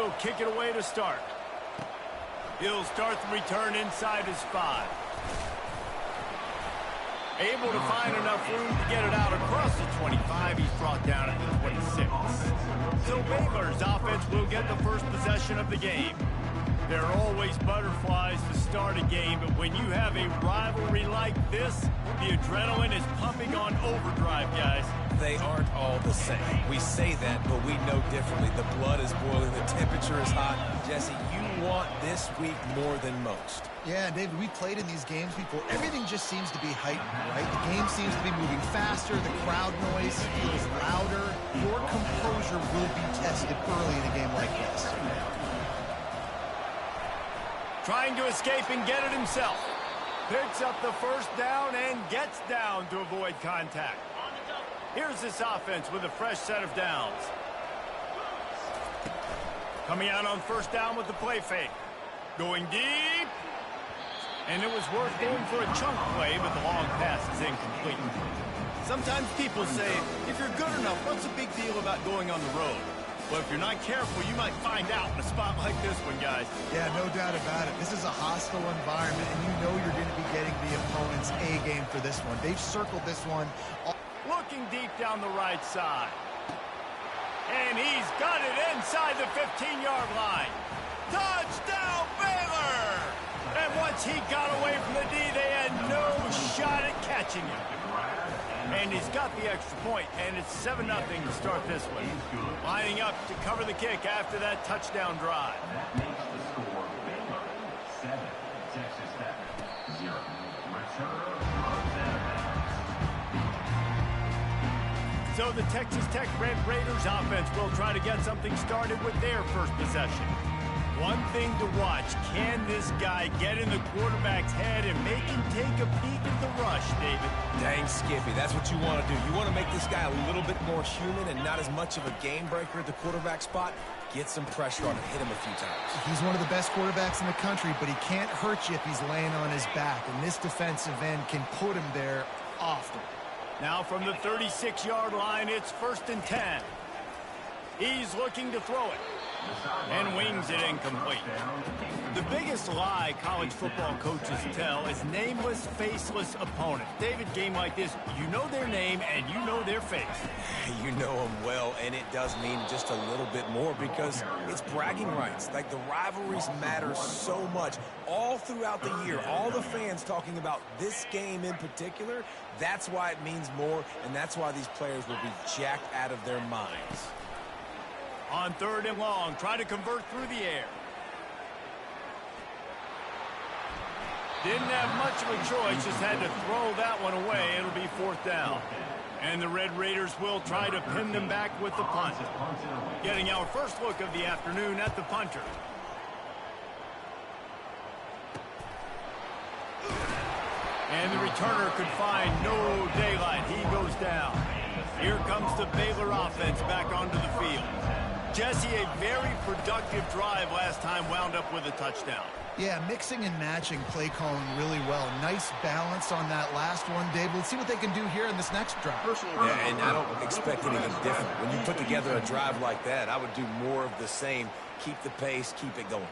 He'll kick it away to start. He'll start the return inside his 5. Able to find enough room to get it out across the 25. He's brought down at the 26. So Baylor's offense will get the first possession of the game. There are always butterflies to start a game, but when you have a rivalry like this, the adrenaline is pumping on overdrive, guys. They aren't all the same. We say that, but we know differently. The blood is boiling. The temperature is hot. Jesse, you want this week more than most. Yeah, David, we played in these games before. Everything just seems to be heightened, right? The game seems to be moving faster. The crowd noise feels louder. Your composure will be tested early in a game like this. Trying to escape and get it himself. Picks up the first down and gets down to avoid contact. Here's this offense with a fresh set of downs. Coming out on first down with the play fake. Going deep. And it was worth going for a chunk play, but the long pass is incomplete. Sometimes people say, if you're good enough, what's the big deal about going on the road? Well, if you're not careful, you might find out in a spot like this one, guys. Yeah, no doubt about it. This is a hostile environment, and you know you're going to be getting the opponent's A game for this one. They've circled this one. Looking deep down the right side. And he's got it inside the 15-yard line. Touchdown, Baylor! And once he got away from the D, they had no shot at catching him. And he's got the extra point, and it's 7-0 to start this one. Lining up to cover the kick after that touchdown drive. That makes the score Baylor 7, Texas Tech 0. Return runs out of bounds. So the Texas Tech Red Raiders offense will try to get something started with their first possession. One thing to watch, can this guy get in the quarterback's head and make him take a peek at the rush, David? Dang, Skippy, that's what you want to do. You want to make this guy a little bit more human and not as much of a game breaker at the quarterback spot. Get some pressure on him, hit him a few times. He's one of the best quarterbacks in the country, but he can't hurt you if he's laying on his back, and this defensive end can put him there often. Now from the 36-yard line, it's 1st and 10. He's looking to throw it. And wings it incomplete. The biggest lie college football coaches tell is nameless, faceless opponents. David, game like this, you know their name and you know their face. You know them well, and it does mean just a little bit more because it's bragging rights. Like, the rivalries matter so much all throughout the year. All the fans talking about this game in particular, that's why it means more, and that's why these players will be jacked out of their minds. On 3rd and long, try to convert through the air. Didn't have much of a choice, just had to throw that one away. It'll be 4th down. And the Red Raiders will try to pin them back with the punt. Getting our first look of the afternoon at the punter. And the returner could find no daylight. He goes down. Here comes the Baylor offense back onto the field. Jesse, a very productive drive last time, wound up with a touchdown. Yeah, mixing and matching play calling really well. Nice balance on that last one, Dave. Let's see what they can do here in this next drive. Yeah, and I don't expect anything different. When you put together a drive like that, I would do more of the same. Keep the pace, keep it going.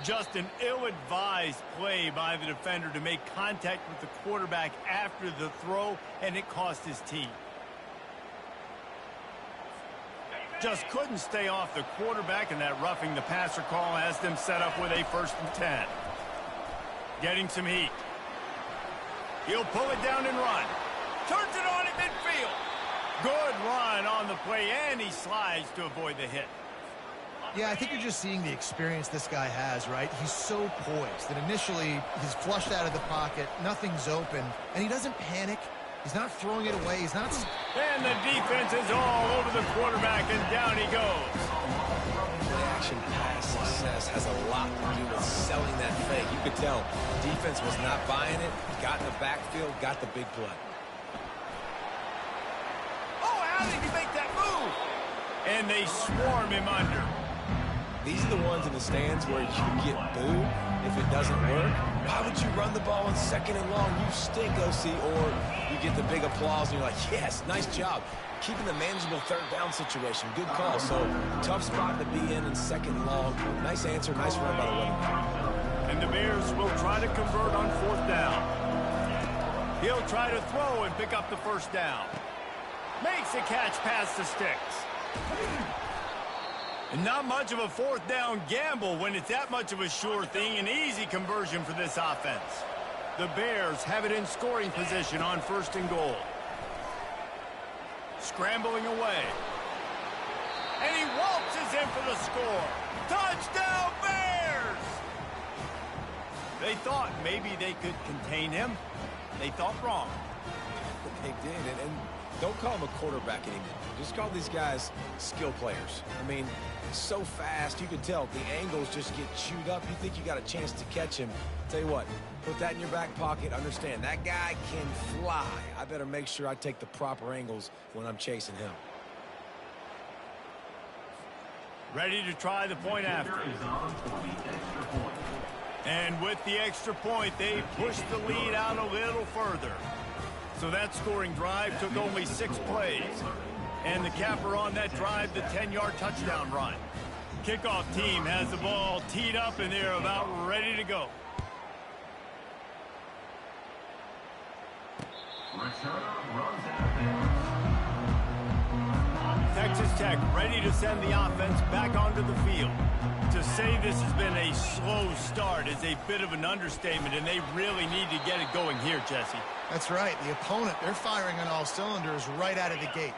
Just an ill-advised play by the defender to make contact with the quarterback after the throw, and it cost his team. Just couldn't stay off the quarterback, and that roughing the passer call has them set up with a 1st and 10. Getting some heat. He'll pull it down and run. Turns it on at midfield. Good run on the play, and he slides to avoid the hit. Yeah, I think you're just seeing the experience this guy has, right? He's so poised that initially he's flushed out of the pocket, nothing's open, and he doesn't panic. He's not throwing it away. He's not... And the defense is all over the quarterback, and down he goes. Play-action pass success has a lot to do with selling that fake. You could tell defense was not buying it, got in the backfield, got the big play. Oh, how did he make that move? And they swarm him under. These are the ones in the stands where you get booed if it doesn't work. Why would you run the ball on 2nd and long? You stink, OC. Or you get the big applause and you're like, yes, nice job. Keeping the manageable 3rd down situation. Good call. So tough spot to be in 2nd and long. Nice answer. Nice run by the running back. And the Bears will try to convert on 4th down. He'll try to throw and pick up the 1st down. Makes a catch past the sticks. And not much of a 4th down gamble when it's that much of a sure thing. An easy conversion for this offense. The Bears have it in scoring position on 1st and goal. Scrambling away. And he waltzes in for the score. Touchdown, Bears! They thought maybe they could contain him. They thought wrong. They did, and don't call him a quarterback anymore. Just call these guys skill players. I mean, so fast, you can tell the angles just get chewed up. You think you got a chance to catch him. Tell you what, put that in your back pocket. Understand, that guy can fly. I better make sure I take the proper angles when I'm chasing him. Ready to try the point after. And with the extra point, they push the lead out a little further. So that scoring drive took only 6 plays. And the capper on that drive, the 10-yard touchdown run. Kickoff team has the ball teed up, and they're about ready to go. Texas Tech ready to send the offense back onto the field. To say this has been a slow start is a bit of an understatement, and they really need to get it going here, Jesse. That's right. The opponent, they're firing on all cylinders right out of the gate.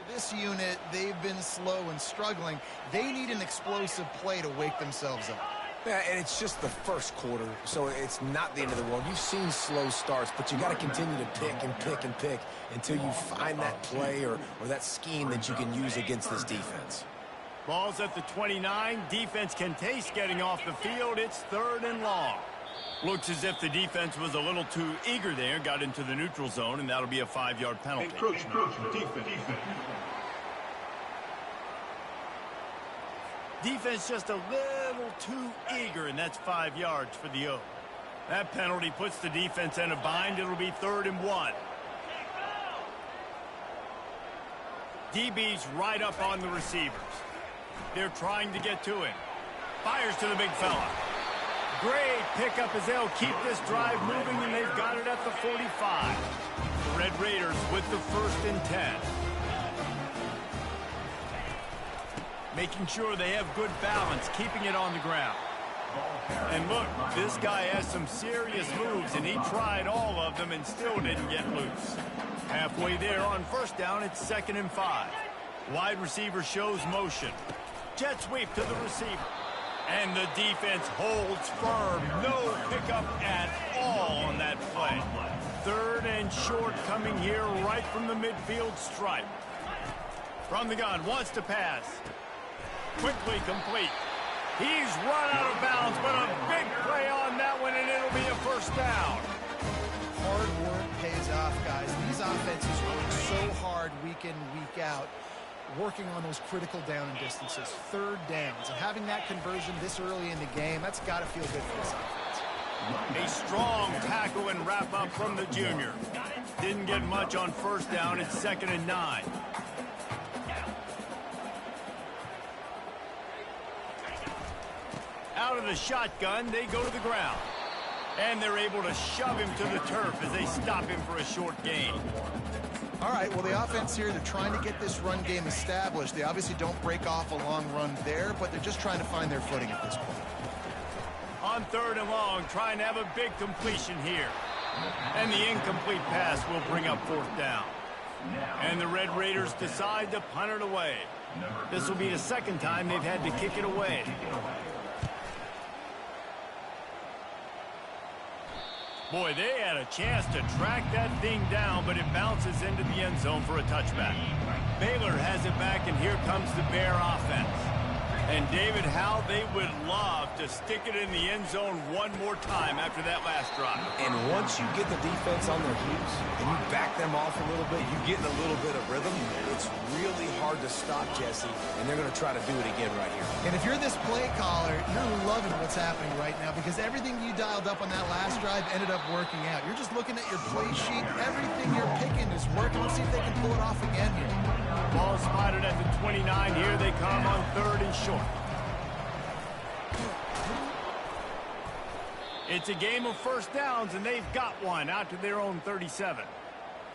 This unit, they've been slow and struggling. They need an explosive play to wake themselves up. Yeah, and it's just the 1st quarter, so it's not the end of the world. You've seen slow starts, but you got to continue to pick and pick and pick until you find that play or that scheme that you can use against this defense. Ball's at the 29. Defense can taste getting off the field. It's 3rd and long. Looks as if the defense was a little too eager there, got into the neutral zone, and that'll be a 5-yard penalty. Defense just a little too eager, and that's 5 yards for the O. That penalty puts the defense in a bind. It'll be 3rd and 1. DB's right up on the receivers. They're trying to get to him. Fires to the big fella. Great pickup as they'll keep this drive moving, and they've got it at the 45. The Red Raiders with the 1st and 10. Making sure they have good balance, keeping it on the ground. And look, this guy has some serious moves, and he tried all of them and still didn't get loose. Halfway there on 1st down, it's 2nd and 5. Wide receiver shows motion. Jet sweep to the receiver. And the defense holds firm. No pickup at all on that play. 3rd and short coming here right from the midfield stripe. From the gun, wants to pass. Quickly complete. He's run out of bounds, but a big play on that one, and it'll be a 1st down. Hard work pays off, guys. These offenses work so hard week in, week out, working on those critical down and distances, 3rd downs. And having that conversion this early in the game, that's got to feel good for this offense. A strong tackle and wrap up from the junior. Didn't get much on 1st down. It's 2nd and 9. Out of the shotgun, they go to the ground. And they're able to shove him to the turf as they stop him for a short gain. All right, well, the offense here, they're trying to get this run game established. They obviously don't break off a long run there, but they're just trying to find their footing at this point. On 3rd and long, trying to have a big completion here. And the incomplete pass will bring up 4th down. And the Red Raiders decide to punt it away. This will be the 2nd time they've had to kick it away. Boy, they had a chance to track that thing down, but it bounces into the end zone for a touchback. Baylor has it back, and here comes the Bear offense. And, David, how they would love to stick it in the end zone one more time after that last drive. And once you get the defense on their heels and you back them off a little bit, you get in a little bit of rhythm, it's really hard to stop, Jesse, and they're going to try to do it again right here. And if you're this play caller, you're loving what's happening right now because everything you dialed up on that last drive ended up working out. You're just looking at your play sheet. Everything you're picking is working. Let's see if they can pull it off again here. Ball spotted at the 29. Here they come on 3rd and short. It's a game of first downs, and they've got one out to their own 37.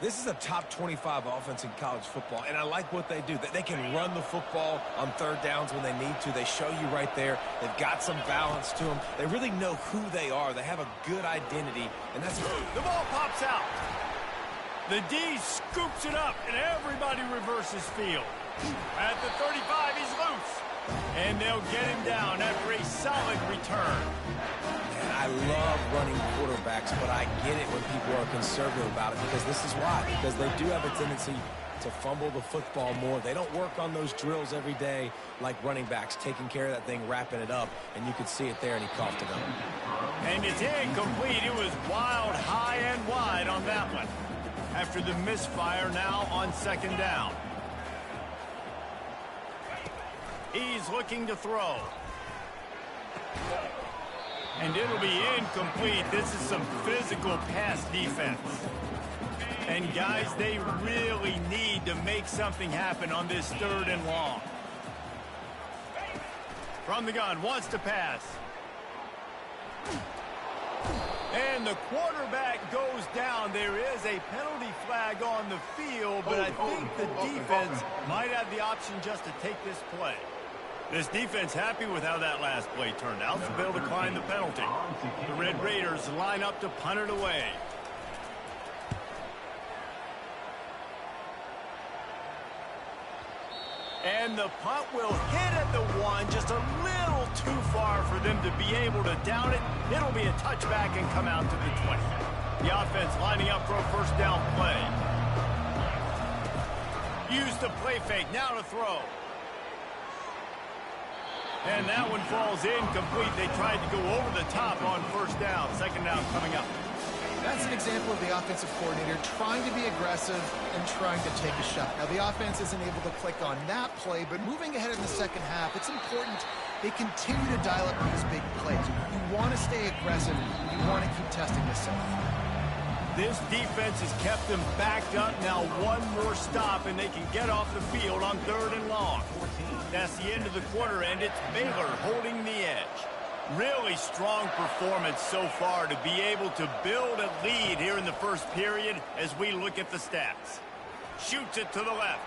This is a top 25 offense in college football, and I like what they do. They can run the football on 3rd downs when they need to. They show you right there. They've got some balance to them. They really know who they are. They have a good identity, and that's... The ball pops out. The D scoops it up, and everybody reverses field. At the 35, he's loose. And they'll get him down after a solid return. And I love running quarterbacks, but I get it when people are conservative about it because this is why. Because they do have a tendency to fumble the football more. They don't work on those drills every day like running backs, taking care of that thing, wrapping it up, and you could see it there, and he coughed it up. And it's incomplete. It was wild, high and wide on that one. After the misfire now on 2nd down. He's looking to throw. And it'll be incomplete. This is some physical pass defense. And, guys, they really need to make something happen on this 3rd and long. From the gun, wants to pass. And the quarterback goes down. There is a penalty flag on the field, but I think the defense might have the option just to take this play. This defense happy with how that last play turned out, so they'll decline the penalty. The Red Raiders line up to punt it away. And the punt will hit at the 1, just a little too far for them to be able to down it. It'll be a touchback and come out to the 20. The offense lining up for a first down play. Use the play fake, now to throw. And that one falls incomplete. They tried to go over the top on first down. 2nd down coming up. That's an example of the offensive coordinator trying to be aggressive and trying to take a shot. Now, the offense isn't able to click on that play, but moving ahead in the 2nd half, it's important they continue to dial up these big plays. You want to stay aggressive. You want to keep testing this stuff. This defense has kept them backed up. Now one more stop, and they can get off the field on 3rd and long. That's the end of the quarter, and it's Baylor holding the edge. Really strong performance so far to be able to build a lead here in the first period as we look at the stats. Shoots it to the left.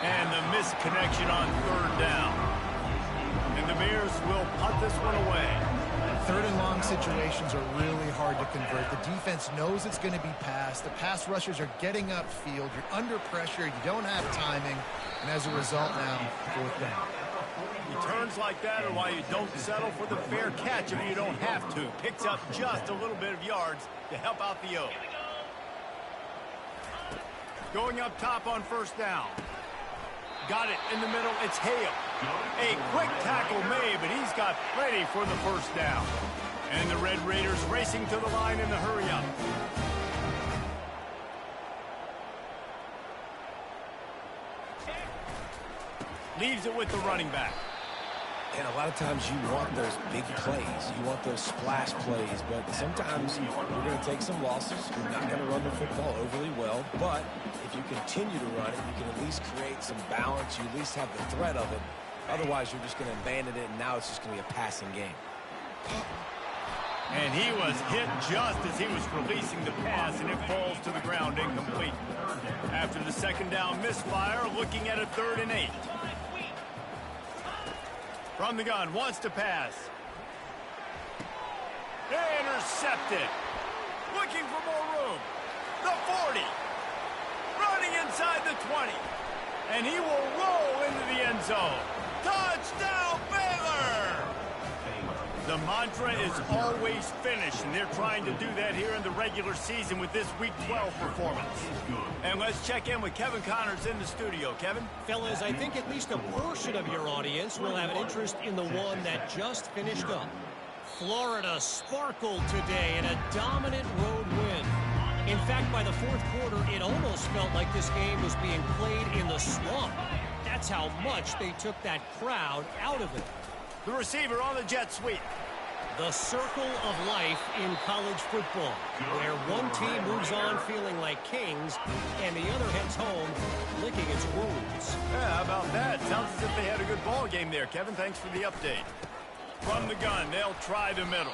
And the missed connection on 3rd down. And the Bears will punt this one away. 3rd and long situations are really hard to convert. The defense knows it's going to be passed. The pass rushers are getting upfield. You're under pressure. You don't have timing. And as a result now, 4th down. Returns like that are why you don't settle for the fair catch if you don't have to. Picks up just a little bit of yards to help out the O. Going up top on first down. Got it in the middle. It's Hale. A quick tackle made, but he's got plenty for the first down. And the Red Raiders racing to the line in the hurry-up. Leaves it with the running back. And a lot of times you want those big plays. You want those splash plays. But sometimes you're going to take some losses. You're not going to run the football overly well. But if you continue to run it, you can at least create some balance. You at least have the threat of it. Otherwise, you're just going to abandon it, and now it's just going to be a passing game. And he was hit just as he was releasing the pass, and it falls to the ground incomplete. After the 2nd down misfire, looking at a 3rd and 8. From the gun, wants to pass. Intercepted. Looking for more room. The 40. Running inside the 20. And he will roll into the end zone. Touchdown, Baylor! The mantra is always finish, and they're trying to do that here in the regular season with this Week 12 performance. And let's check in with Kevin Connors in the studio. Kevin? Fellas, I think at least a portion of your audience will have an interest in the one that just finished up. Florida sparkled today in a dominant road win. In fact, by the fourth quarter, it almost felt like this game was being played in the swamp. That's how much they took that crowd out of it. The receiver on the jet sweep. The circle of life in college football, where one team moves on feeling like kings and the other heads home licking its wounds. Yeah, how about that? Sounds as if they had a good ball game there, Kevin. Thanks for the update. From the gun, they'll try the middle.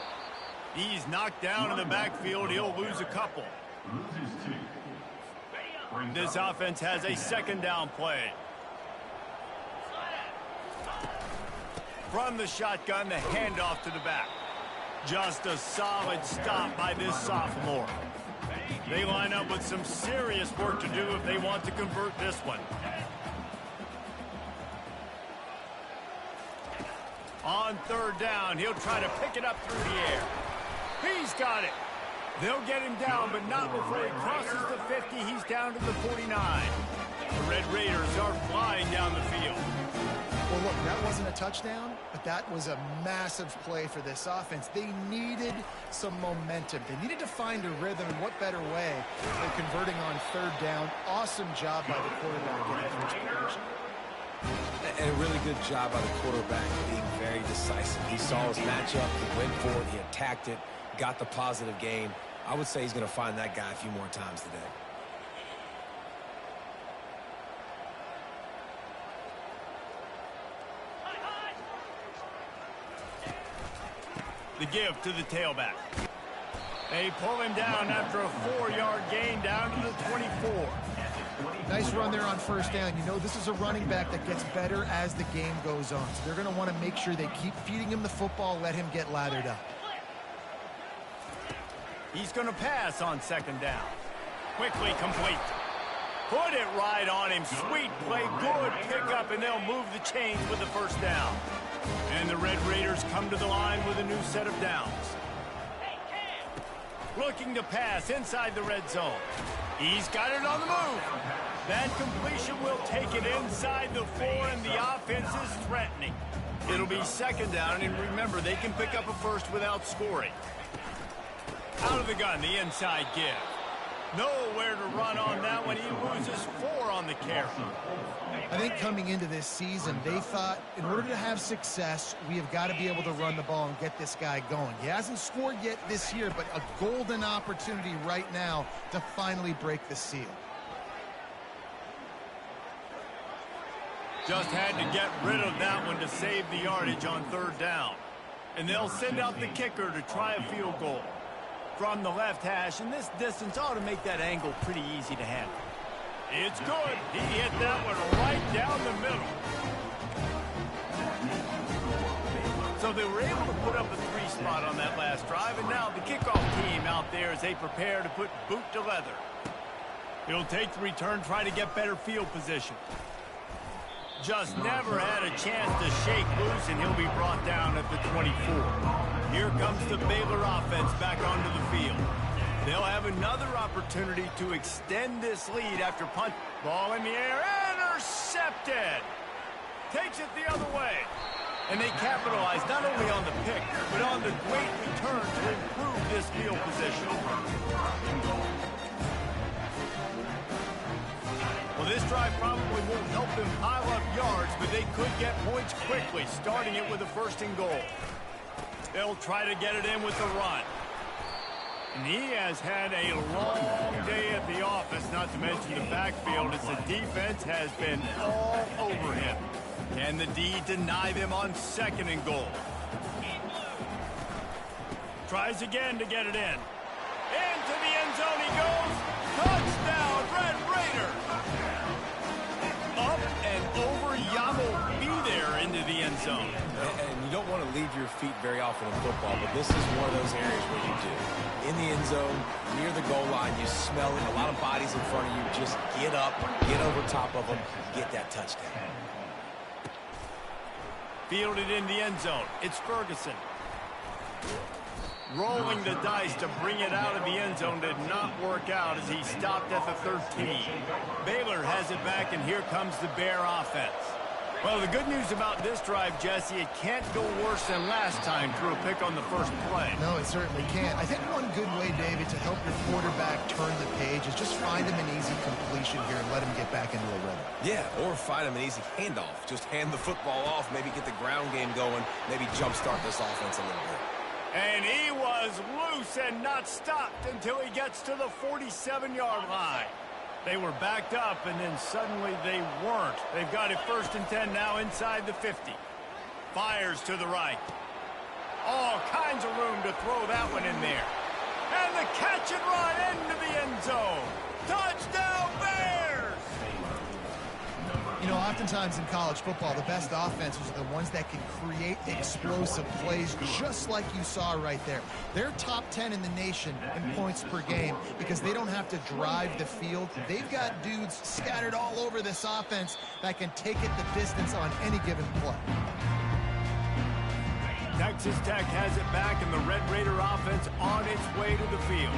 He's knocked down in the backfield. He'll lose a couple. This offense has a second down play. From the shotgun, the handoff to the back. Just a solid stop by this sophomore. They line up with some serious work to do if they want to convert this one. On third down, he'll try to pick it up through the air. He's got it. They'll get him down, but not before he crosses the 50. He's down to the 49. The Red Raiders are flying down the field. Well, look, that wasn't a touchdown, but that was a massive play for this offense. They needed some momentum. They needed to find a rhythm, and what better way than converting on third down. Awesome job by the quarterback getting through his progression. And a really good job by the quarterback being very decisive. He saw his matchup, he went for it, he attacked it, got the positive gain. I would say he's going to find that guy a few more times today. The give to the tailback. They pull him down after a 4-yard gain down to the 24. Nice run there on first down. You know, this is a running back that gets better as the game goes on. So they're going to want to make sure they keep feeding him the football, let him get lathered up. He's going to pass on second down. Quickly complete. Put it right on him. Sweet play, good pickup, and they'll move the chains with the first down. And the Red Raiders come to the line with a new set of downs. Looking to pass inside the red zone. He's got it on the move. That completion will take it inside the 4, and the offense is threatening. It'll be second down, and remember, they can pick up a first without scoring. Out of the gun, the inside give. Nowhere to run on that one. He loses 4 on the carry. I think coming into this season, they thought in order to have success, we have got to be able to run the ball and get this guy going. He hasn't scored yet this year, but a golden opportunity right now to finally break the seal. Just had to get rid of that one to save the yardage on third down. And they'll send out the kicker to try a field goal. From the left hash, and this distance ought to make that angle pretty easy to handle. It's good. He hit that one right down the middle. So they were able to put up a 3 spot on that last drive, and now the kickoff team out there as they prepare to put boot to leather. He'll take the return, try to get better field position. Just never had a chance to shake loose, and he'll be brought down at the 24. Here comes the Baylor offense back onto the field. They'll have another opportunity to extend this lead after punt. Ball in the air, intercepted. Takes it the other way. And they capitalize not only on the pick, but on the great return to improve this field position. Well, this drive probably won't help them pile up yards, but they could get points quickly, starting it with a 1st and goal. They'll try to get it in with the run. And he has had a long day at the office, not to mention the backfield, as the defense has been all over him. Can the D deny them on 2nd and goal? Tries again to get it in. Into the end zone he goes. Touchdown, Red Raiders! Up and over, Yamo be there into the end zone. And you don't want to leave your feet very often in football, but this is one of those areas where you do. In the end zone, near the goal line, you smell it. A lot of bodies in front of you. Just get up, get over top of them, get that touchdown. Fielded in the end zone. It's Ferguson. Rolling the dice to bring it out of the end zone did not work out as he stopped at the 13. Baylor has it back, and here comes the Bear offense. Well, the good news about this drive, Jesse, it can't go worse than last time through a pick on the first play. No, it certainly can't. I think one good way, David, to help your quarterback turn the page is just find him an easy completion here and let him get back into a rhythm. Yeah, or find him an easy handoff. Just hand the football off, maybe get the ground game going, maybe jumpstart this offense a little bit. And he was loose and not stopped until he gets to the 47-yard line. They were backed up, and then suddenly they weren't. They've got it 1st and 10 now inside the 50. Fires to the right. All kinds of room to throw that one in there. And the catch and run into the end zone. Touchdown, Bears! You know, oftentimes in college football, the best offenses are the ones that can create explosive plays, just like you saw right there. They're top 10 in the nation in points per game because they don't have to drive the field. They've got dudes scattered all over this offense that can take it the distance on any given play. Texas Tech has it back, and the Red Raider offense on its way to the field.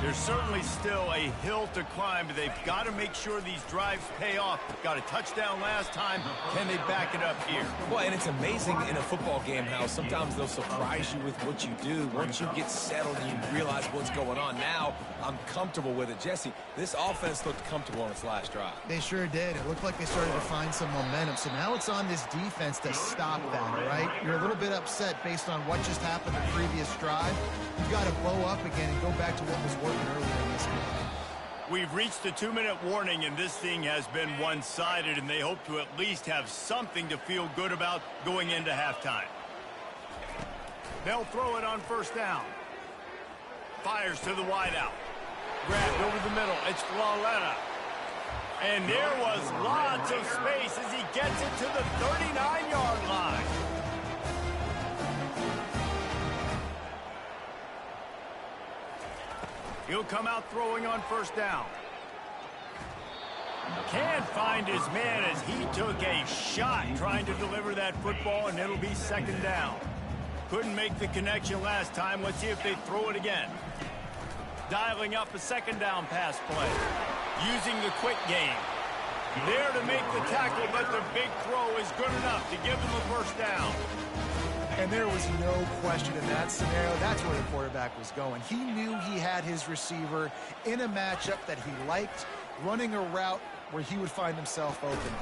There's certainly still a hill to climb, but they've got to make sure these drives pay off. Got a touchdown last time. Can they back it up here? Well, and it's amazing in a football game how sometimes they'll surprise you with what you do. Once you get settled and you realize what's going on, now I'm comfortable with it. Jesse, this offense looked comfortable on its last drive. They sure did. It looked like they started to find some momentum. So now it's on this defense to stop that, all right? You're a little bit upset based on what just happened the previous drive. You've got to blow up again and go back to what was working earlier in this game. We've reached the 2-minute warning, and this thing has been one-sided, and they hope to at least have something to feel good about going into halftime. They'll throw it on 1st down. Fires to the wideout. Grabbed over the middle. It's Flawletta. And there was lots of space as he gets it to the 39-yard line. He'll come out throwing on 1st down. Can't find his man as he took a shot trying to deliver that football, and it'll be 2nd down. Couldn't make the connection last time. Let's see if they throw it again. Dialing up a 2nd down pass play. Using the quick game. There to make the tackle, but the big throw is good enough to give them a 1st down. And there was no question in that scenario. That's where the quarterback was going. He knew he had his receiver in a matchup that he liked, running a route where he would find himself open.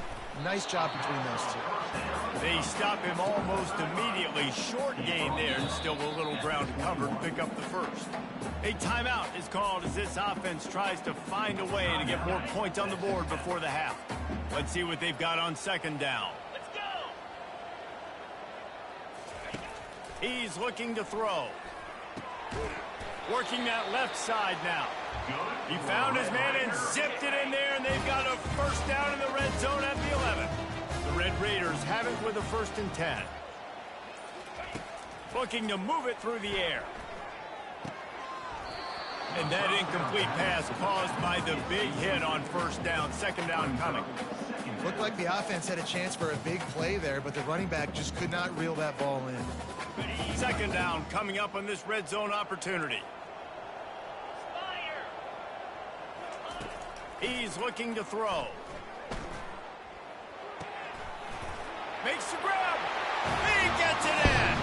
Nice job between those two. They stop him almost immediately. Short gain there, and still a little ground to cover to pick up the 1st. A timeout is called as this offense tries to find a way to get more points on the board before the half. Let's see what they've got on 2nd down. He's looking to throw. Working that left side now. He found his man and zipped it in there, and they've got a 1st down in the red zone at the 11. The Red Raiders have it with a 1st and 10. Looking to move it through the air. And that incomplete pass caused by the big hit on 1st down. 2nd down coming. Looked like the offense had a chance for a big play there, but the running back just could not reel that ball in. 2nd down coming up on this red zone opportunity. He's looking to throw. Makes the grab. He gets it in.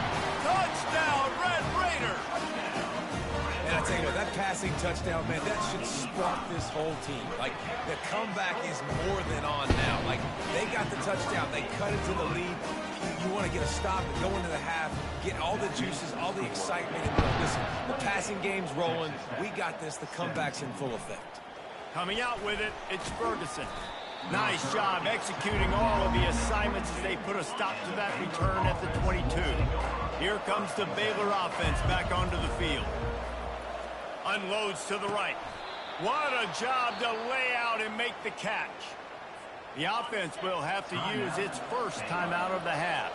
Touchdown, Red Raiders. And I tell you what, that passing touchdown, man, that should spark this whole team. Like, the comeback is more than on now. Like, they got the touchdown. They cut it to the lead. You want to get a stop and go into the half, get all the juices, all the excitement. And listen, the passing game's rolling. We got this. The comeback's in full effect. Coming out with it, it's Ferguson. Nice job executing all of the assignments as they put a stop to that return at the 22. Here comes the Baylor offense back onto the field. Unloads to the right. What a job to lay out and make the catch. The offense will have to use its 1st timeout of the half.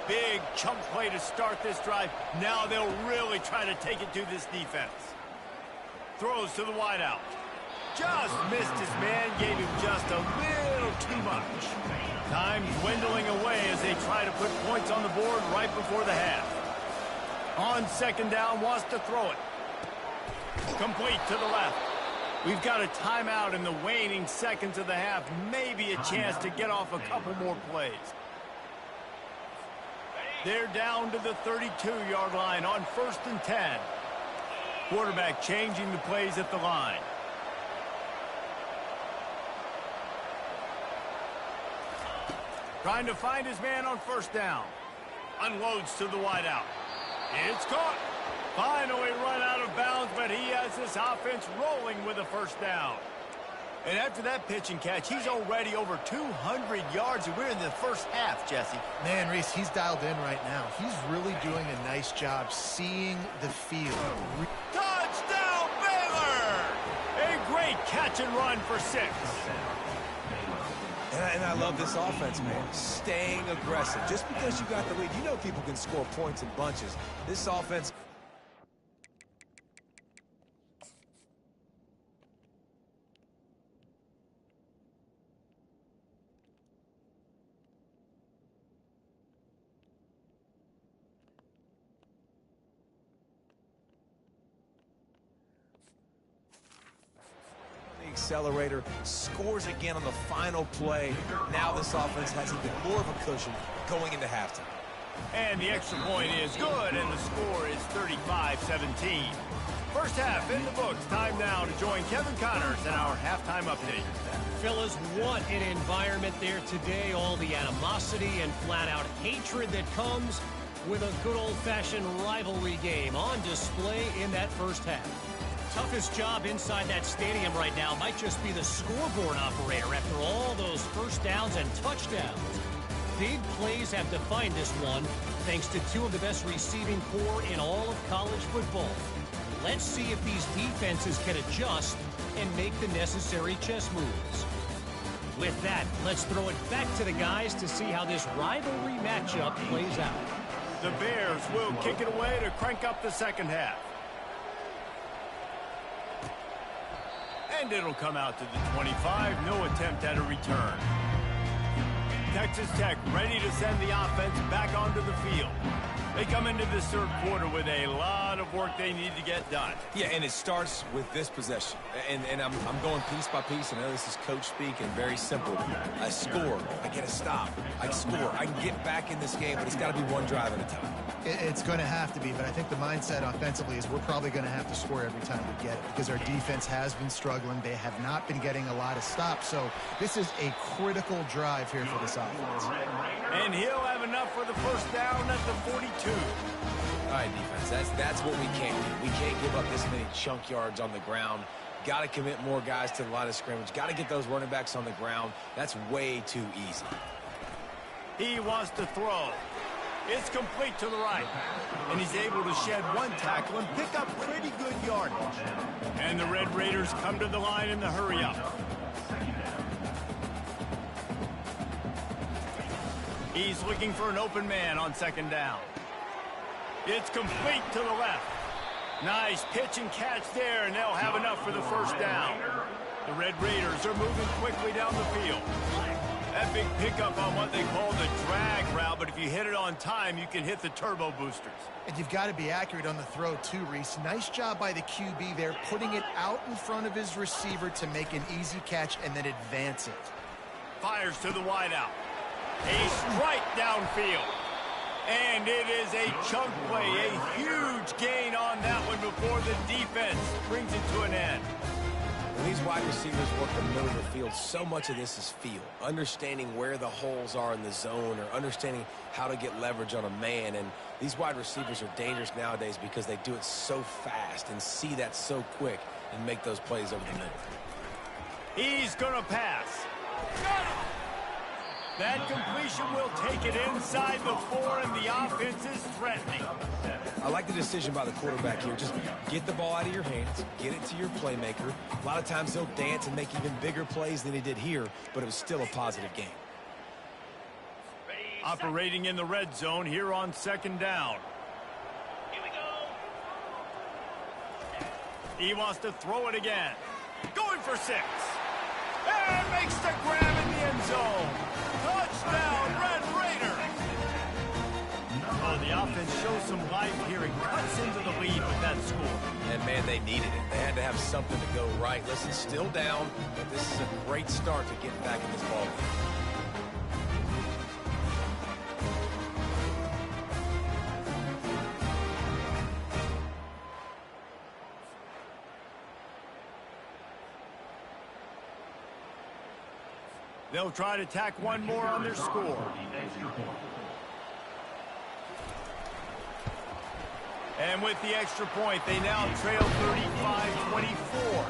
Big chunk play to start this drive. Now they'll really try to take it to this defense. Throws to the wideout. Just missed his man, gave him just a little too much. Time dwindling away as they try to put points on the board right before the half. On second down, wants to throw it. Complete to the left. We've got a timeout in the waning seconds of the half. Maybe a chance to get off a couple more plays. They're down to the 32-yard line on 1st and 10. Quarterback changing the plays at the line. Trying to find his man on 1st down. Unloads to the wideout. It's caught. Finally run out of bounds, but he has this offense rolling with a 1st down. And after that pitch and catch, he's already over 200 yards, and we're in the first half, Jesse. Man, Reese, he's dialed in right now. He's really doing a nice job seeing the field. Touchdown, Baylor! A great catch and run for 6. And I love this offense, man. Staying aggressive. Just because you got the lead, you know people can score points in bunches. This offense... accelerator, scores again on the final play. Now this offense has even more of a cushion going into halftime. And the extra point is good, and the score is 35-17. First half in the books. Time now to join Kevin Connors in our halftime update. Fellas, what an environment there today. All the animosity and flat-out hatred that comes with a good old-fashioned rivalry game on display in that first half. Toughest job inside that stadium right now might just be the scoreboard operator after all those 1st downs and touchdowns. Big plays have defined this one, thanks to 2 of the best receiving corps in all of college football. Let's see if these defenses can adjust and make the necessary chess moves. With that, let's throw it back to the guys to see how this rivalry matchup plays out. The Bears will kick it away to crank up the second half. And it'll come out to the 25. No attempt at a return. Texas Tech ready to send the offense back onto the field. They come into this 3rd quarter with a lot of work they need to get done. Yeah, and it starts with this possession. And I'm going piece by piece. I know this is coach speak and very simple. I score. I get a stop. I score. I can get back in this game, but it's got to be one drive at a time. It's going to have to be, but I think the mindset offensively is we're probably going to have to score every time we get it because our defense has been struggling. They have not been getting a lot of stops, so this is a critical drive here for this offense. And he'll have enough for the 1st down at the 42. All right, defense, that's what we can't do. We can't give up this many chunk yards on the ground. Got to commit more guys to the line of scrimmage. Got to get those running backs on the ground. That's way too easy. He wants to throw. It's complete to the right. And he's able to shed 1 tackle and pick up pretty good yardage. And the Red Raiders come to the line in the hurry-up. He's looking for an open man on 2nd down. It's complete to the left. Nice pitch and catch there, and they'll have enough for the 1st down. The Red Raiders are moving quickly down the field. That big pickup on what they call the drag route, but if you hit it on time, you can hit the turbo boosters. And you've got to be accurate on the throw too, Reese. Nice job by the QB there, putting it out in front of his receiver to make an easy catch and then advance it. Fires to the wideout. A strike downfield. And it is a chunk play, a huge gain on that one before the defense brings it to an end. When these wide receivers work the middle of the field, so much of this is feel. Understanding where the holes are in the zone or understanding how to get leverage on a man. And these wide receivers are dangerous nowadays because they do it so fast and see that so quick and make those plays over the middle. He's going to pass. Got it! That completion will take it inside the 4, and the offense is threatening. I like the decision by the quarterback here. Just get the ball out of your hands, get it to your playmaker. A lot of times he'll dance and make even bigger plays than he did here, but it was still a positive game. Operating in the red zone here on 2nd down. Here we go. He wants to throw it again. Going for 6. And makes the grab in the end zone. Touchdown, Red Raiders. A The offense shows some life here and cuts into the lead with that score. And, man, they needed it. They had to have something to go right. Listen, still down, but this is a great start to getting back in this ballgame. They'll try to tack one more on their score. And with the extra point, they now trail 35-24.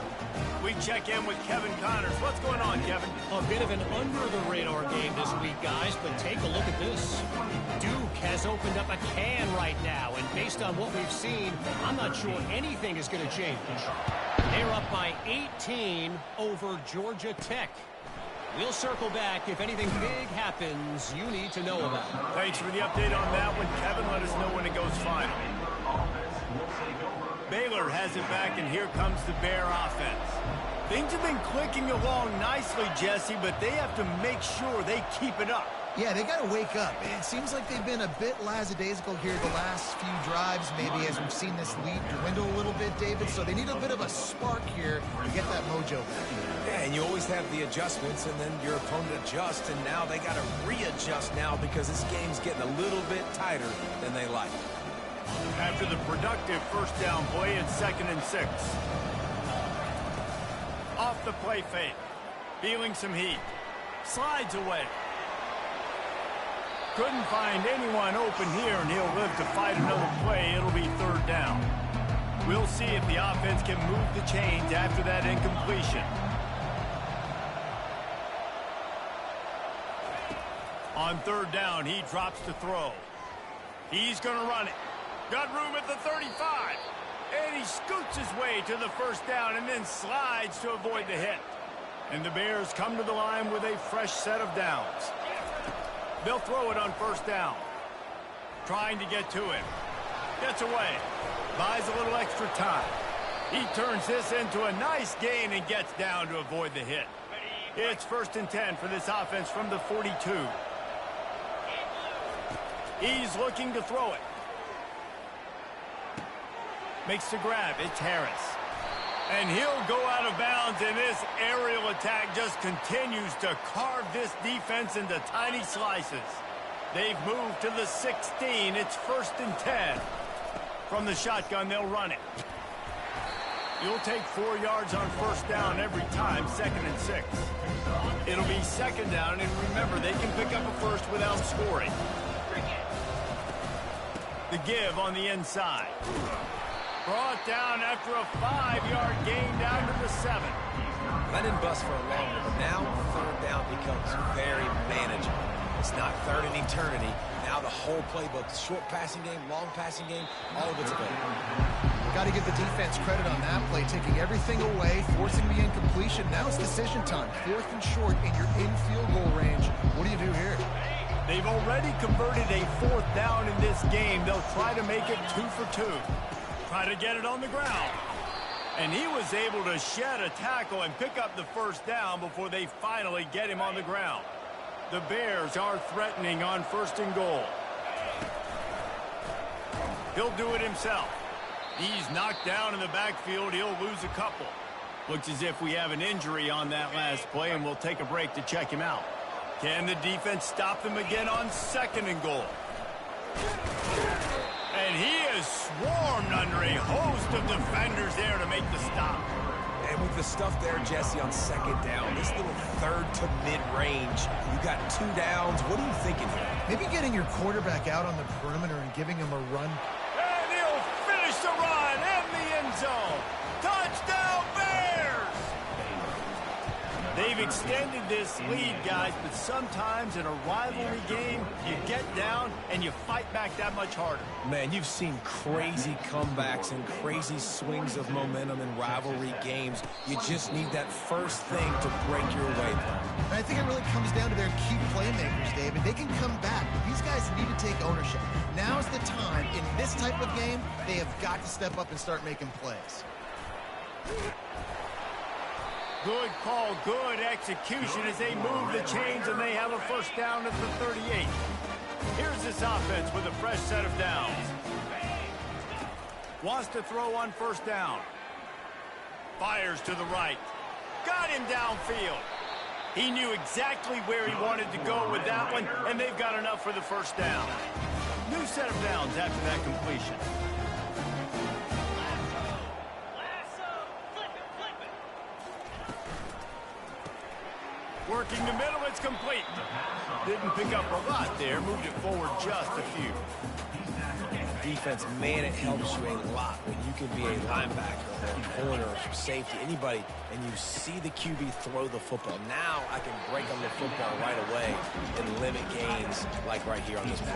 We check in with Kevin Connors. What's going on, Kevin? A bit of an under-the-radar game this week, guys, but take a look at this. Duke has opened up a can right now, and based on what we've seen, I'm not sure anything is going to change. They're up by 18 over Georgia Tech. We'll circle back if anything big happens you need to know about. Thanks for the update on that one, Kevin. Let us know when it goes final. Baylor has it back, and here comes the Bear offense. Things have been clicking along nicely, Jesse, but they have to make sure they keep it up. Yeah, they got to wake up. It seems like they've been a bit lackadaisical here the last few drives, maybe as we've seen this lead dwindle a little bit, David. So they need a bit of a spark here to get that mojo back. Yeah, and you always have the adjustments, and then your opponent adjusts, and now they got to readjust now because this game's getting a little bit tighter than they like. After the productive first down play, it's 2nd and 6. Off the play fake. Feeling some heat. Slides away. Couldn't find anyone open here, and he'll live to fight another play. It'll be 3rd down. We'll see if the offense can move the chains after that incompletion. On 3rd down, he drops to throw. He's going to run it. Got room at the 35. And he scoots his way to the 1st down and then slides to avoid the hit. And the Bears come to the line with a fresh set of downs. They'll throw it on 1st down. Trying to get to him. Gets away. Buys a little extra time. He turns this into a nice gain and gets down to avoid the hit. It's 1st and 10 for this offense from the 42. He's looking to throw it. Makes the grab. It's Harris. And he'll go out of bounds, and this aerial attack just continues to carve this defense into tiny slices. They've moved to the 16. It's 1st and 10. From the shotgun, they'll run it. You'll take 4 yards on 1st down every time, 2nd and 6. It'll be 2nd down, and remember, they can pick up a first without scoring. The give on the inside. Brought down after a 5-yard gain down to the 7. That didn't bust for a long one, but now 3rd down becomes very manageable. It's not 3rd and eternity. Now the whole playbook, short passing game, long passing game, all of it's available. Got to give the defense credit on that play, taking everything away, forcing the incompletion. Now it's decision time. 4th and short, and you're in field goal range. What do you do here? They've already converted a 4th down in this game. They'll try to make it 2 for 2. Try to get it on the ground. And he was able to shed a tackle and pick up the 1st down before they finally get him on the ground. The Bears are threatening on 1st and goal. He'll do it himself. He's knocked down in the backfield. He'll lose a couple. Looks as if we have an injury on that last play, and we'll take a break to check him out. Can the defense stop them again on 2nd and goal? And he is swarmed under a host of defenders there to make the stop. And with the stuff there, Jesse, on 2nd down, this little 3rd to mid-range, you got 2 downs. What are you thinking here? Maybe getting your quarterback out on the perimeter and giving him a run. And he'll finish the run in the end zone. Touchdown, Bears! They've extended this lead, guys, but sometimes in a rivalry game, you get down and you fight back that much harder. Man, you've seen crazy comebacks and crazy swings of momentum in rivalry games. You just need that first thing to break your way. And I think it really comes down to their key playmakers, David. They can come back, but these guys need to take ownership. Now's the time. In this type of game, they have got to step up and start making plays. Good call, good execution as they move the chains, and they have a 1st down at the 38. Here's this offense with a fresh set of downs. Wants to throw on first down. Fires to the right. Got him downfield. He knew exactly where he wanted to go with that one, and they've got enough for the first down. New set of downs after that completion. Working the middle, it's complete. Didn't pick up a lot there, moved it forward just a few. Defense, man, it helps you a lot when you can be a linebacker or a corner or safety, anybody, and you see the QB throw the football. Now I can break on the football right away and limit gains like right here on this play.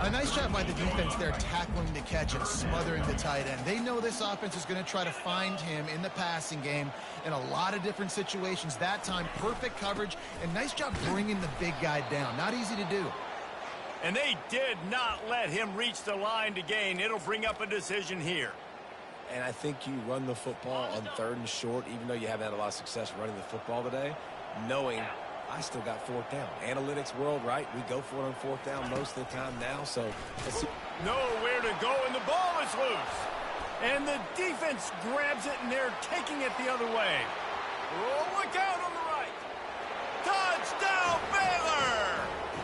A nice job by the defense there, tackling the catch and smothering the tight end. They know this offense is going to try to find him in the passing game in a lot of different situations. That time, perfect coverage, and nice job bringing the big guy down. Not easy to do. And they did not let him reach the line to gain. It'll bring up a decision here. And I think you run the football on 3rd and short, even though you haven't had a lot of success running the football today, knowing I still got 4th down. Analytics world, right? We go for it on 4th down most of the time now, so let's see. Nowhere to go, and the ball is loose. And the defense grabs it, and they're taking it the other way. Oh, look out on the right. Touchdown, Baylor!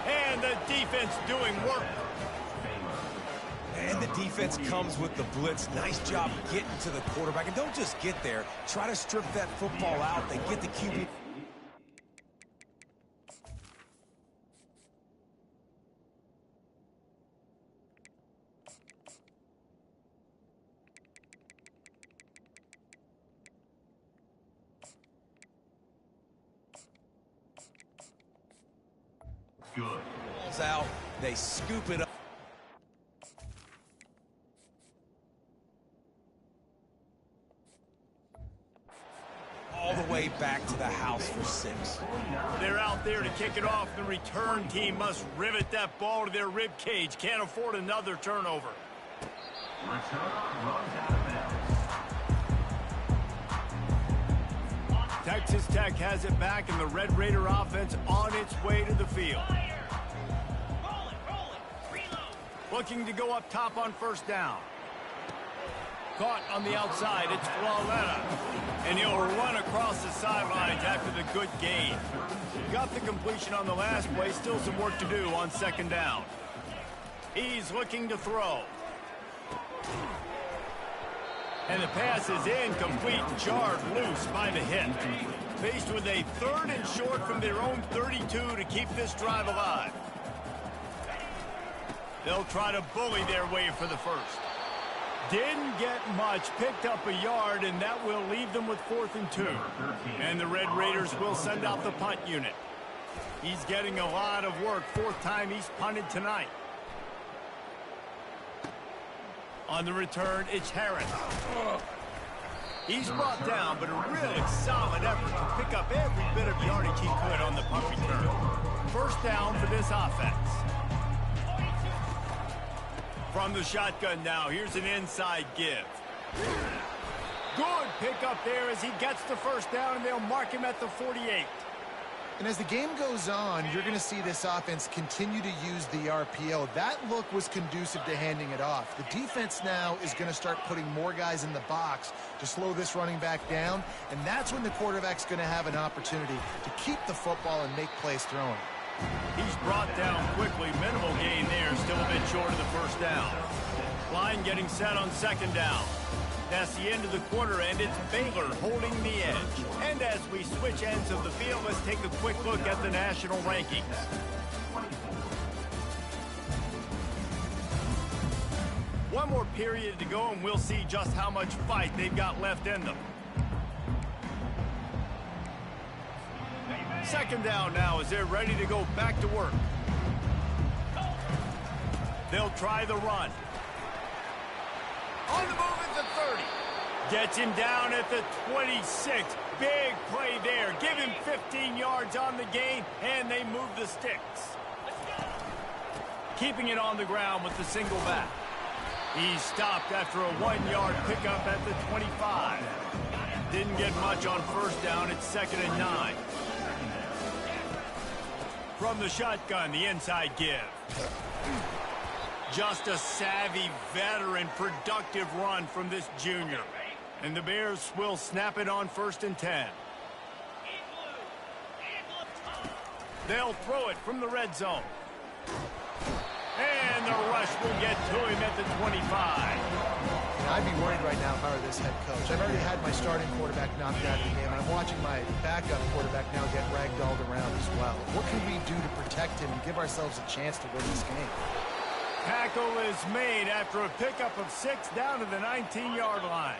And the defense doing work. And the defense comes with the blitz. Nice job getting to the quarterback. And don't just get there. Try to strip that football out. They get the QB. Good. Ball's out. They scoop it up. All the way back to the house for 6. They're out there to kick it off. The return team must rivet that ball to their rib cage. Can't afford another turnover. Return runs out of bounds. Texas Tech has it back, and the Red Raider offense on its way to the field. Looking to go up top on first down. Caught on the outside, it's Flawletta. And he'll run across the sidelines after the good gain. Got the completion on the last play, still some work to do on 2nd down. He's looking to throw. And the pass is incomplete, jarred loose by the hit. Faced with a 3rd and short from their own 32 to keep this drive alive. They'll try to bully their way for the first. Didn't get much, picked up a yard, and that will leave them with 4th and 2. And the Red Raiders will send out the punt unit. He's getting a lot of work, 4th time he's punted tonight. On the return, it's Harris. He's brought down, but a really solid effort to pick up every bit of yardage he could on the punt return. First down for this offense. From the shotgun now, here's an inside give. Good pickup there as he gets the first down, and they'll mark him at the 48. And as the game goes on, you're going to see this offense continue to use the RPO. That look was conducive to handing it off. The defense now is going to start putting more guys in the box to slow this running back down, and that's when the quarterback's going to have an opportunity to keep the football and make plays throwing. He's brought down quickly. Minimal gain there, still a bit short of the first down. Line getting set on 2nd down. That's the end of the quarter, and it's Baylor holding the edge. And as we switch ends of the field, let's take a quick look at the national rankings. One more period to go, and we'll see just how much fight they've got left in them. 2nd down now as they're ready to go back to work. They'll try the run. On the move at the 30. Gets him down at the 26. Big play there. Give him 15 yards on the gain, and they move the sticks. Keeping it on the ground with the single back. He's stopped after a 1-yard pickup at the 25. Didn't get much on first down. It's 2nd and 9. From the shotgun, the inside give. Just a savvy, veteran, productive run from this junior. And the Bears will snap it on 1st and 10. They'll throw it from the red zone. And the rush will get to him at the 25. I'd be worried right now if I were this head coach. I've already had my starting quarterback knocked out of the game, and I'm watching my backup quarterback now get ragdolled around as well. What can we do to protect him and give ourselves a chance to win this game? Tackle is made after a pickup of 6 down to the 19-yard line.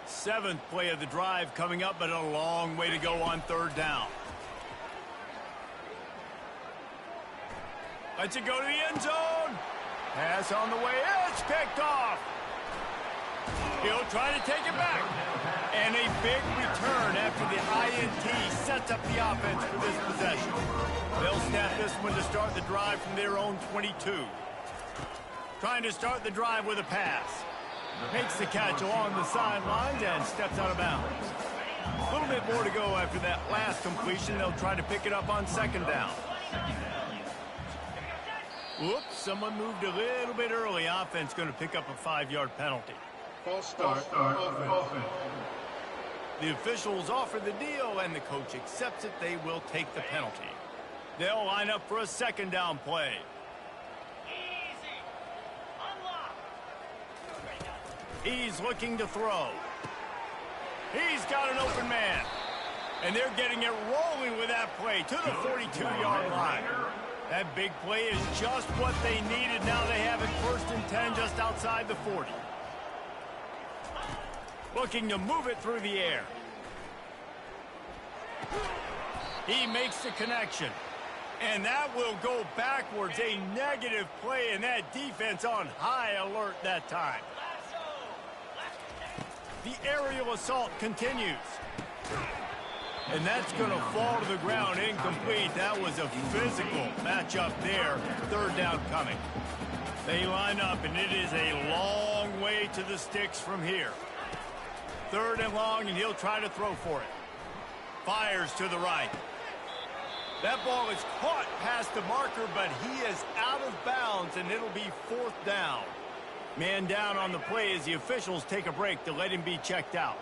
7th play of the drive coming up, but a long way to go on 3rd down. Lets it go to the end zone. Pass on the way. It's picked off. He'll try to take it back. And a big return after the INT sets up the offense for this possession. They'll snap this one to start the drive from their own 22. Trying to start the drive with a pass. Makes the catch along the sidelines and steps out of bounds. A little bit more to go after that last completion. They'll try to pick it up on 2nd down. Whoops, someone moved a little bit early. Offense going to pick up a 5-yard penalty. False start. Offense. The officials offer the deal, and the coach accepts it. They will take the penalty. They'll line up for a 2nd down play. He's looking to throw. He's got an open man. And they're getting it rolling with that play to the 42-yard line. That big play is just what they needed. Now they have it 1st and 10 just outside the 40. Looking to move it through the air. He makes the connection. And that will go backwards. A negative play, and that defense on high alert that time. The aerial assault continues. And that's going to fall to the ground incomplete. That was a physical matchup there. 3rd down coming. They line up, and it is a long way to the sticks from here. 3rd and long, and he'll try to throw for it. Fires to the right. That ball is caught past the marker, but he is out of bounds, and it'll be 4th down. Man down on the play as the officials take a break to let him be checked out.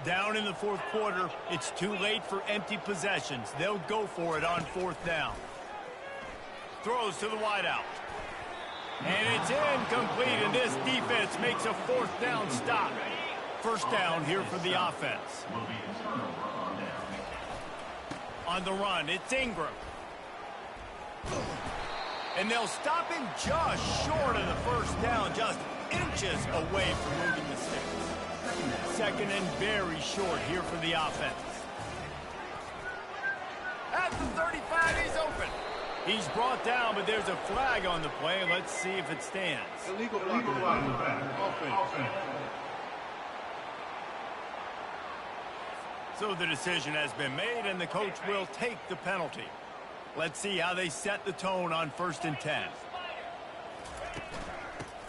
Down in the 4th quarter, it's too late for empty possessions. They'll go for it on 4th down. Throws to the wideout. And it's incomplete, and this defense makes a 4th down stop. 1st down here for the offense. On the run, it's Ingram. And they'll stop him just short of the 1st down, just inches away from moving the sticks. 2nd and very short here for the offense. At the 35, he's open. He's brought down, but there's a flag on the play. Let's see if it stands. Illegal back. Offense. So the decision has been made, and the coach will take the penalty. Let's see how they set the tone on 1st and 10.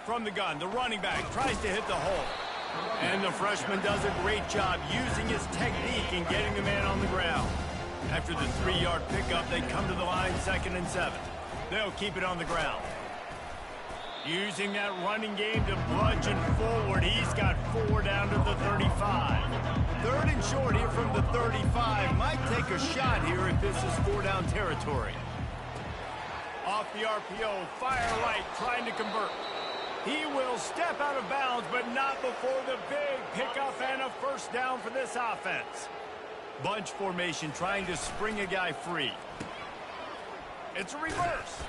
From the gun, the running back tries to hit the hole. And the freshman does a great job using his technique and getting the man on the ground. After the 3-yard pickup, they come to the line 2nd and 7. They'll keep it on the ground. Using that running game to bludgeon forward. He's got 4 down to the 35. 3rd and short here from the 35. Might take a shot here if this is 4-down territory. Off the RPO, fire right, trying to convert. He will step out of bounds, but not before the big pickup and a 1st down for this offense. Bunch formation trying to spring a guy free. It's a reverse.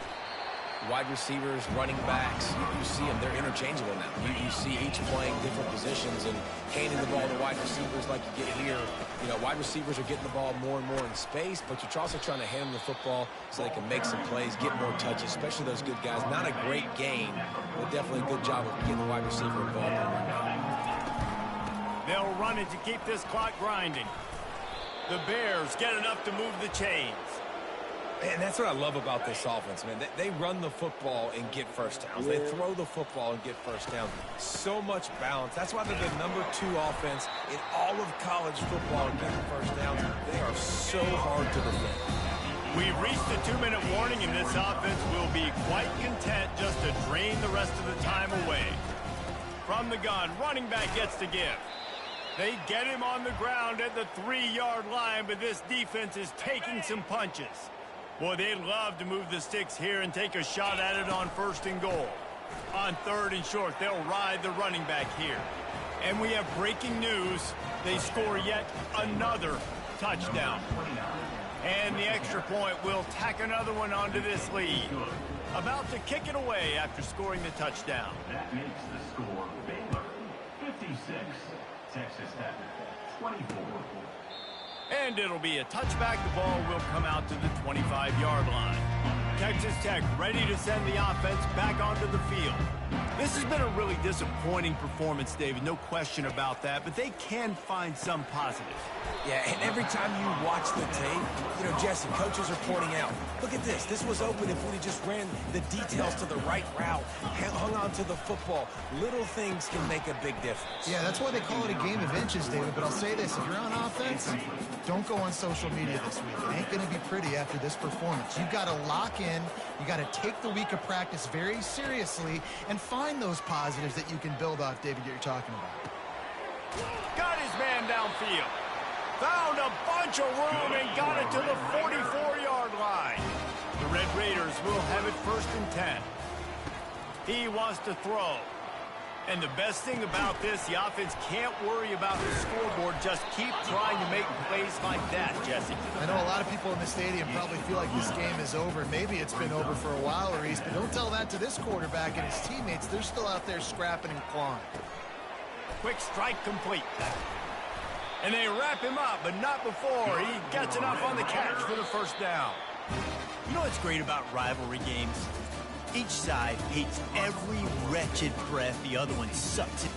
Wide receivers, running backs, you see them, they're interchangeable now. You see each playing different positions and handing the ball to wide receivers like you get here. You know, wide receivers are getting the ball more and more in space, but you're also trying to hand them the football so they can make some plays, get more touches, especially those good guys. Not a great game, but definitely a good job of getting the wide receiver involved. They'll run it to keep this clock grinding. The Bears get enough to move the chains. And that's what I love about this offense, man. They run the football and get 1st downs. They throw the football and get 1st downs. So much balance. That's why they're the #2 offense in all of college football and getting 1st downs. They are so hard to defend. We've reached the 2-minute warning, and this offense will be quite content just to drain the rest of the time away. From the gun, running back gets to give. They get him on the ground at the 3-yard line, but this defense is taking some punches. Boy, they'd love to move the sticks here and take a shot at it on 1st and goal. On 3rd and short, they'll ride the running back here. And we have breaking news. They score yet another touchdown. And the extra point will tack another one onto this lead. About to kick it away after scoring the touchdown. That makes the score Baylor 56, Texas Tech 24. And it'll be a touchback. The ball will come out to the 25-yard line. Texas Tech ready to send the offense back onto the field. This has been a really disappointing performance, David. No question about that, but they can find some positives. Yeah, and every time you watch the tape, you know, Jesse, coaches are pointing out, look at this. This was open if we just ran the details to the right route, hung on to the football. Little things can make a big difference. Yeah, that's why they call it a game of inches, David. But I'll say this, if you're on offense, don't go on social media this week. It ain't going to be pretty after this performance. You've got to lock in. You got to take the week of practice very seriously and find those positives that you can build off, David, that you're talking about. Got his man downfield. Found a bunch of room and got it to the 44-yard line. The Red Raiders will have it 1st and 10. He wants to throw. And the best thing about this, the offense can't worry about the scoreboard. Just keep trying to make plays like that, Jesse. I know a lot of people in the stadium probably feel like this game is over. Maybe it's been over for a while, Reese, but don't tell that to this quarterback and his teammates. They're still out there scrapping and clawing. Quick strike complete. And they wrap him up, but not before he gets enough on the catch for the 1st down. You know what's great about rivalry games? Each side hates every wretched breath the other one sucks in.